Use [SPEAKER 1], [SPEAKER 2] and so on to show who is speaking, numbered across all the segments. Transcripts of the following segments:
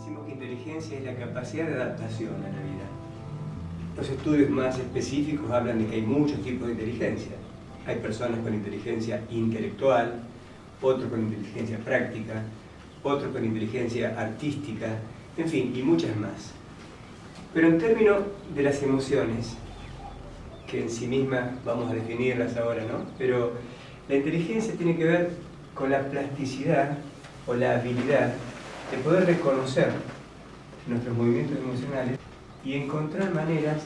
[SPEAKER 1] Decimos que inteligencia es la capacidad de adaptación a la vida. Los estudios más específicos hablan de que hay muchos tipos de inteligencia. Hay personas con inteligencia intelectual, otros con inteligencia práctica, otros con inteligencia artística, en fin, y muchas más. Pero en términos de las emociones, que en sí mismas vamos a definirlas ahora, ¿no? Pero la inteligencia tiene que ver con la plasticidad o la habilidad de poder reconocer nuestros movimientos emocionales y encontrar maneras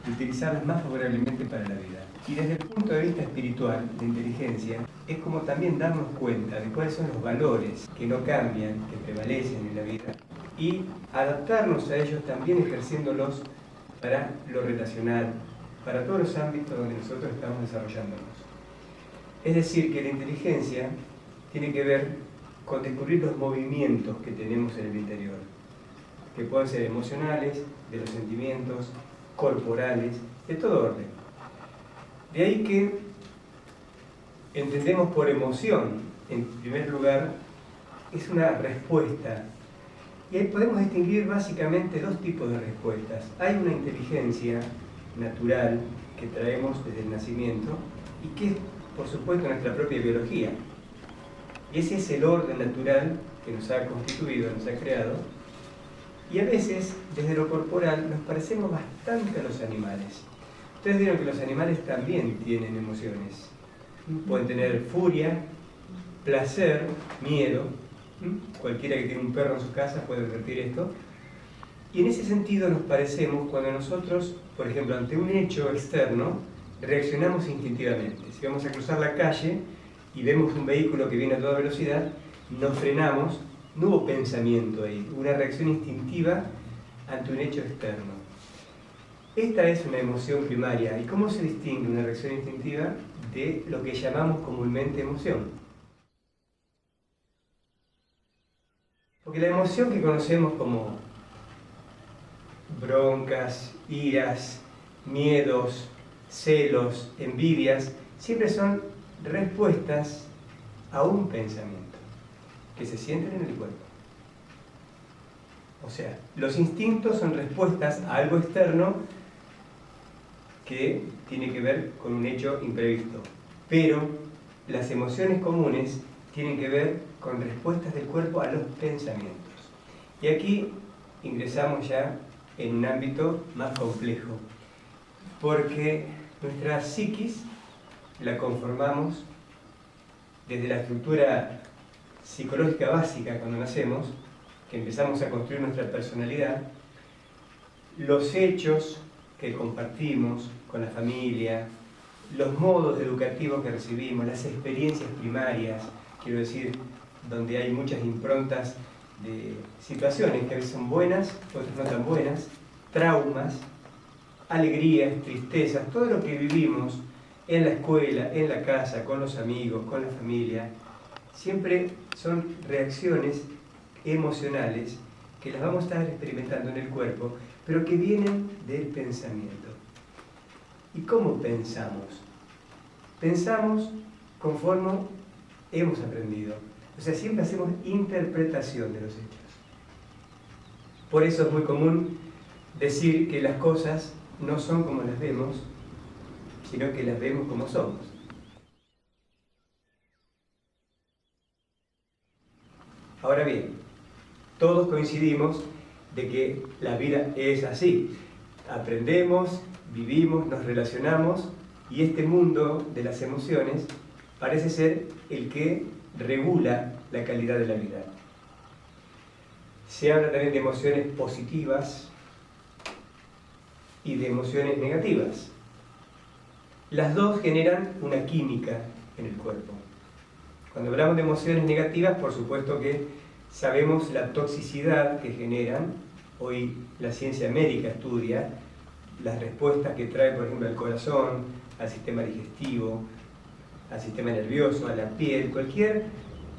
[SPEAKER 1] de utilizarlas más favorablemente para la vida. Y desde el punto de vista espiritual, la inteligencia es como también darnos cuenta de cuáles son los valores que no cambian, que prevalecen en la vida, y adaptarnos a ellos también ejerciéndolos para lo relacional, para todos los ámbitos donde nosotros estamos desarrollándonos. Es decir, que la inteligencia tiene que ver con descubrir los movimientos que tenemos en el interior, que pueden ser emocionales, de los sentimientos, corporales, de todo orden. De ahí que entendemos por emoción, en primer lugar, es una respuesta. Y ahí podemos distinguir básicamente dos tipos de respuestas. Hay una inteligencia natural que traemos desde el nacimiento y que es, por supuesto, nuestra propia biología. Y ese es el orden natural que nos ha constituido, nos ha creado. Y a veces, desde lo corporal, nos parecemos bastante a los animales. Ustedes vieron que los animales también tienen emociones. Pueden tener furia, placer, miedo. Cualquiera que tiene un perro en su casa puede advertir esto. Y en ese sentido nos parecemos cuando nosotros, por ejemplo, ante un hecho externo, reaccionamos instintivamente. Si vamos a cruzar la calle y vemos un vehículo que viene a toda velocidad, nos frenamos, no hubo pensamiento ahí, una reacción instintiva ante un hecho externo. Esta es una emoción primaria. ¿Y cómo se distingue una reacción instintiva de lo que llamamos comúnmente emoción? Porque la emoción que conocemos como broncas, iras, miedos, celos, envidias, siempre son respuestas a un pensamiento que se sienten en el cuerpo. O sea, los instintos son respuestas a algo externo que tiene que ver con un hecho imprevisto. Pero las emociones comunes tienen que ver con respuestas del cuerpo a los pensamientos. Y aquí ingresamos ya en un ámbito más complejo, porque nuestra psiquis la conformamos desde la estructura psicológica básica cuando nacemos, que empezamos a construir nuestra personalidad, los hechos que compartimos con la familia, los modos educativos que recibimos, las experiencias primarias, quiero decir, donde hay muchas improntas de situaciones que a veces son buenas, otras no tan buenas, traumas, alegrías, tristezas, todo lo que vivimos en la escuela, en la casa, con los amigos, con la familia, siempre son reacciones emocionales que las vamos a estar experimentando en el cuerpo, pero que vienen del pensamiento. ¿Y cómo pensamos? Pensamos conforme hemos aprendido. O sea, siempre hacemos interpretación de los hechos. Por eso es muy común decir que las cosas no son como las vemos, sino que las vemos como somos. Ahora bien, todos coincidimos de que la vida es así. Aprendemos, vivimos, nos relacionamos y este mundo de las emociones parece ser el que regula la calidad de la vida. Se habla también de emociones positivas y de emociones negativas. Las dos generan una química en el cuerpo. Cuando hablamos de emociones negativas, por supuesto que sabemos la toxicidad que generan. Hoy la ciencia médica estudia las respuestas que trae, por ejemplo, al corazón, al sistema digestivo, al sistema nervioso, a la piel, cualquier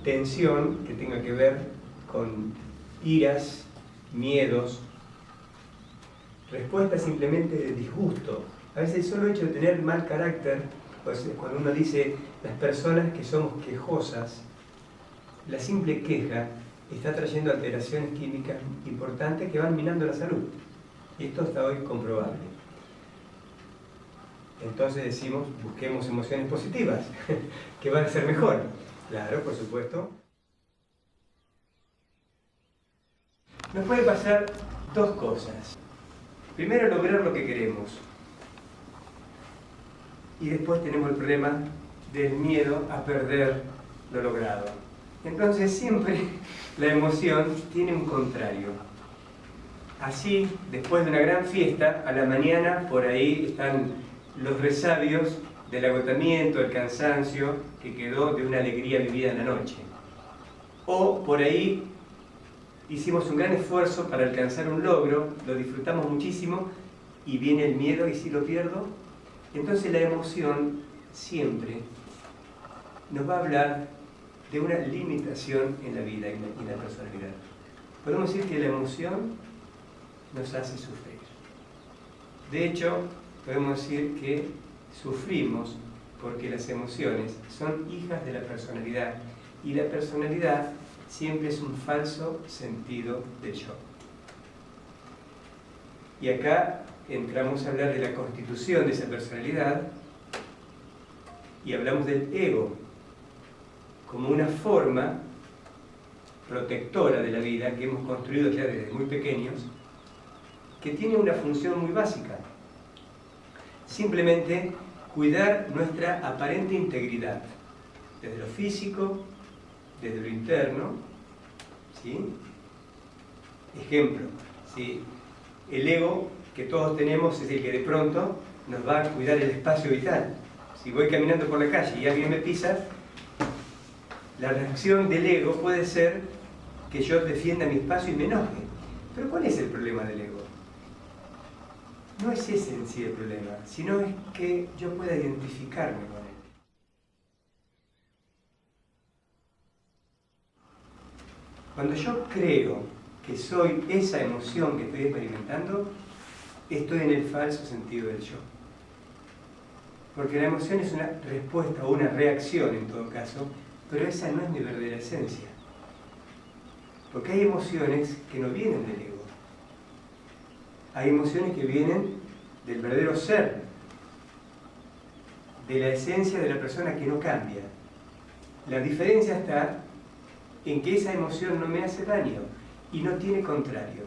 [SPEAKER 1] tensión que tenga que ver con iras, miedos, respuestas simplemente de disgusto. A veces el solo hecho de tener mal carácter, pues cuando uno dice las personas que somos quejosas, la simple queja está trayendo alteraciones químicas importantes que van minando la salud. Y esto está hoy comprobable. Entonces decimos, busquemos emociones positivas, que van a ser mejor. Claro, por supuesto. Nos puede pasar dos cosas. Primero, lograr lo que queremos. Y después tenemos el problema del miedo a perder lo logrado. Entonces siempre la emoción tiene un contrario. Así, después de una gran fiesta, a la mañana por ahí están los resabios del agotamiento, el cansancio que quedó de una alegría vivida en la noche. O por ahí hicimos un gran esfuerzo para alcanzar un logro, lo disfrutamos muchísimo y viene el miedo, ¿y si lo pierdo? Entonces la emoción siempre nos va a hablar de una limitación en la vida y en la personalidad. Podemos decir que la emoción nos hace sufrir. De hecho, podemos decir que sufrimos porque las emociones son hijas de la personalidad y la personalidad siempre es un falso sentido del yo. Y acá entramos a hablar de la constitución de esa personalidad y hablamos del ego como una forma protectora de la vida que hemos construido ya desde muy pequeños, que tiene una función muy básica. Simplemente cuidar nuestra aparente integridad, desde lo físico, desde lo interno, ¿sí? Ejemplo, ¿sí? El ego que todos tenemos es el que de pronto nos va a cuidar el espacio vital. Si voy caminando por la calle y alguien me pisa, la reacción del ego puede ser que yo defienda mi espacio y me enoje. Pero ¿cuál es el problema del ego? No es ese en sí el problema, sino es que yo pueda identificarme con él. Cuando yo creo que soy esa emoción que estoy experimentando, estoy en el falso sentido del yo. Porque la emoción es una respuesta o una reacción en todo caso, pero esa no es mi verdadera esencia. Porque hay emociones que no vienen del ego. Hay emociones que vienen del verdadero ser, de la esencia de la persona que no cambia. La diferencia está en que esa emoción no me hace daño y no tiene contrario.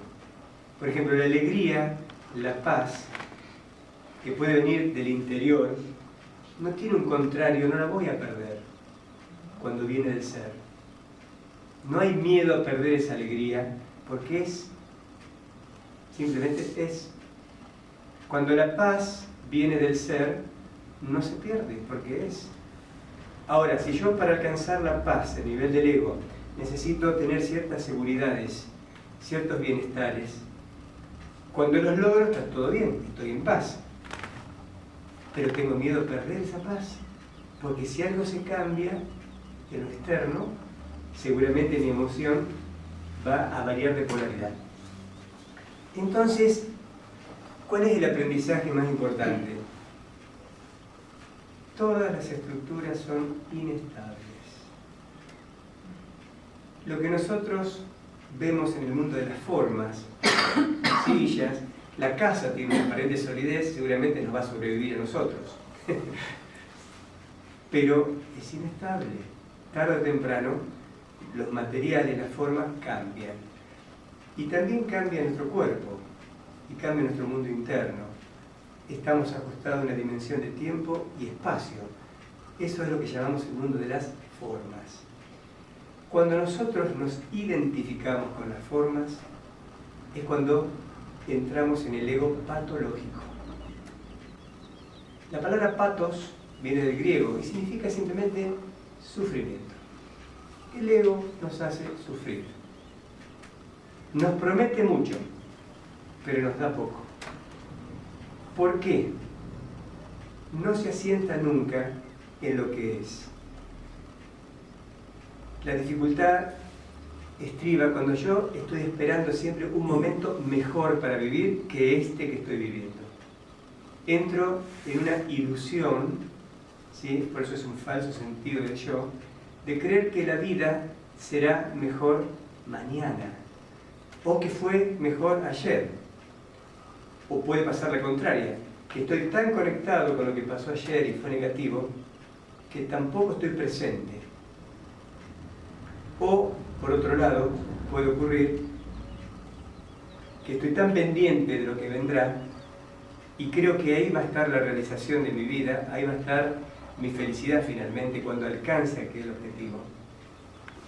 [SPEAKER 1] Por ejemplo, la alegría, la paz, que puede venir del interior, no tiene un contrario, no la voy a perder cuando viene del ser. No hay miedo a perder esa alegría, porque simplemente es. Cuando la paz viene del ser, no se pierde, porque es. Ahora, si yo para alcanzar la paz a nivel del ego necesito tener ciertas seguridades, ciertos bienestares, cuando los logro está todo bien, estoy en paz. Pero tengo miedo a perder esa paz, porque si algo se cambia en lo externo, seguramente mi emoción va a variar de polaridad. Entonces, ¿cuál es el aprendizaje más importante? Todas las estructuras son inestables. Lo que nosotros vemos en el mundo de las formas, sillas, la casa tiene una aparente solidez, seguramente nos va a sobrevivir a nosotros. Pero es inestable. Tarde o temprano, los materiales, las formas cambian. Y también cambia nuestro cuerpo, y cambia nuestro mundo interno. Estamos acostados en una dimensión de tiempo y espacio. Eso es lo que llamamos el mundo de las formas. Cuando nosotros nos identificamos con las formas, es cuando entramos en el ego patológico. La palabra patos viene del griego y significa simplemente sufrimiento. El ego nos hace sufrir. Nos promete mucho, pero nos da poco. ¿Por qué? No se asienta nunca en lo que es. La dificultad estriba cuando yo estoy esperando siempre un momento mejor para vivir que este que estoy viviendo. Entro en una ilusión, ¿sí? Por eso es un falso sentido del yo, de creer que la vida será mejor mañana, o que fue mejor ayer, o puede pasar la contraria, que estoy tan conectado con lo que pasó ayer y fue negativo, que tampoco estoy presente. O, por otro lado, puede ocurrir que estoy tan pendiente de lo que vendrá y creo que ahí va a estar la realización de mi vida, ahí va a estar mi felicidad finalmente cuando alcance aquel objetivo.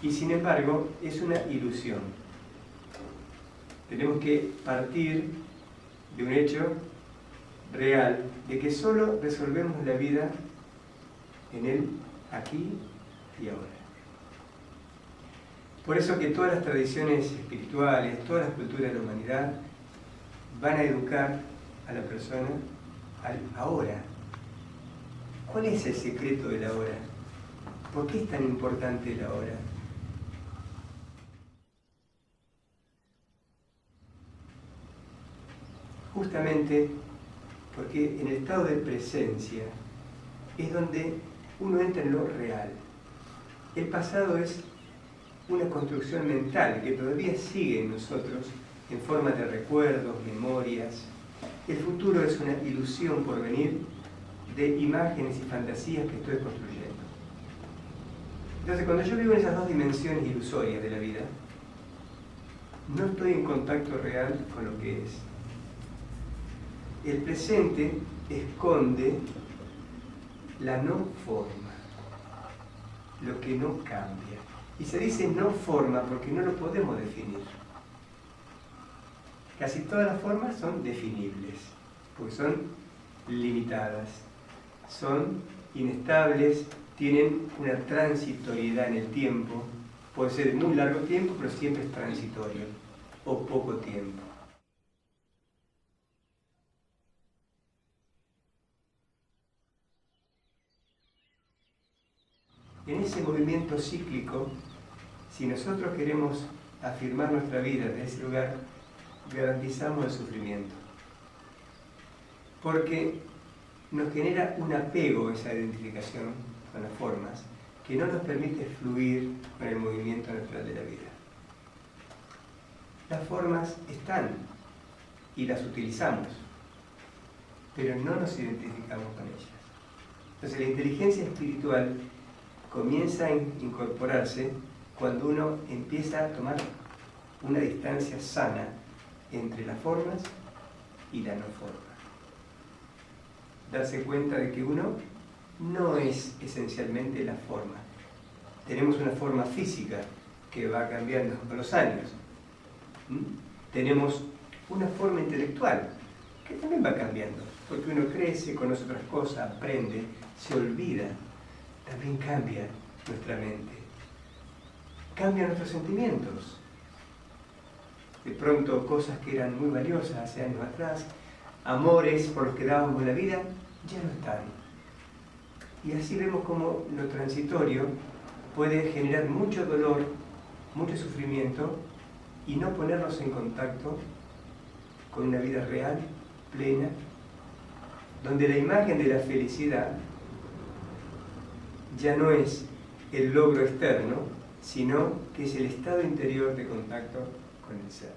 [SPEAKER 1] Y sin embargo, es una ilusión. Tenemos que partir de un hecho real, de que solo resolvemos la vida en el aquí y ahora. Por eso que todas las tradiciones espirituales, todas las culturas de la humanidad van a educar a la persona al ahora. ¿Cuál es el secreto del ahora? ¿Por qué es tan importante el ahora? Justamente porque en el estado de presencia es donde uno entra en lo real. El pasado es una construcción mental que todavía sigue en nosotros en forma de recuerdos, memorias. El futuro es una ilusión por venir de imágenes y fantasías que estoy construyendo. Entonces, cuando yo vivo en esas dos dimensiones ilusorias de la vida, no estoy en contacto real con lo que es. El presente esconde la no forma, lo que no cambia. Y se dice no forma porque no lo podemos definir. Casi todas las formas son definibles, porque son limitadas, son inestables, tienen una transitoriedad en el tiempo, puede ser de muy largo tiempo, pero siempre es transitorio, o poco tiempo. En ese movimiento cíclico, si nosotros queremos afirmar nuestra vida desde ese lugar, garantizamos el sufrimiento. Porque nos genera un apego esa identificación con las formas que no nos permite fluir con el movimiento natural de la vida. Las formas están y las utilizamos, pero no nos identificamos con ellas. Entonces la inteligencia espiritual comienza a incorporarse cuando uno empieza a tomar una distancia sana entre las formas y la no forma. Darse cuenta de que uno no es esencialmente la forma. Tenemos una forma física que va cambiando con los años. Tenemos una forma intelectual que también va cambiando, porque uno crece, conoce otras cosas, aprende, se olvida. También cambia nuestra mente. Cambian nuestros sentimientos. De pronto cosas que eran muy valiosas hace años atrás, amores por los que dábamos la vida, ya no están. Y así vemos cómo lo transitorio puede generar mucho dolor, mucho sufrimiento y no ponernos en contacto con una vida real, plena, donde la imagen de la felicidad ya no es el logro externo, sino que es el estado interior de contacto con el ser.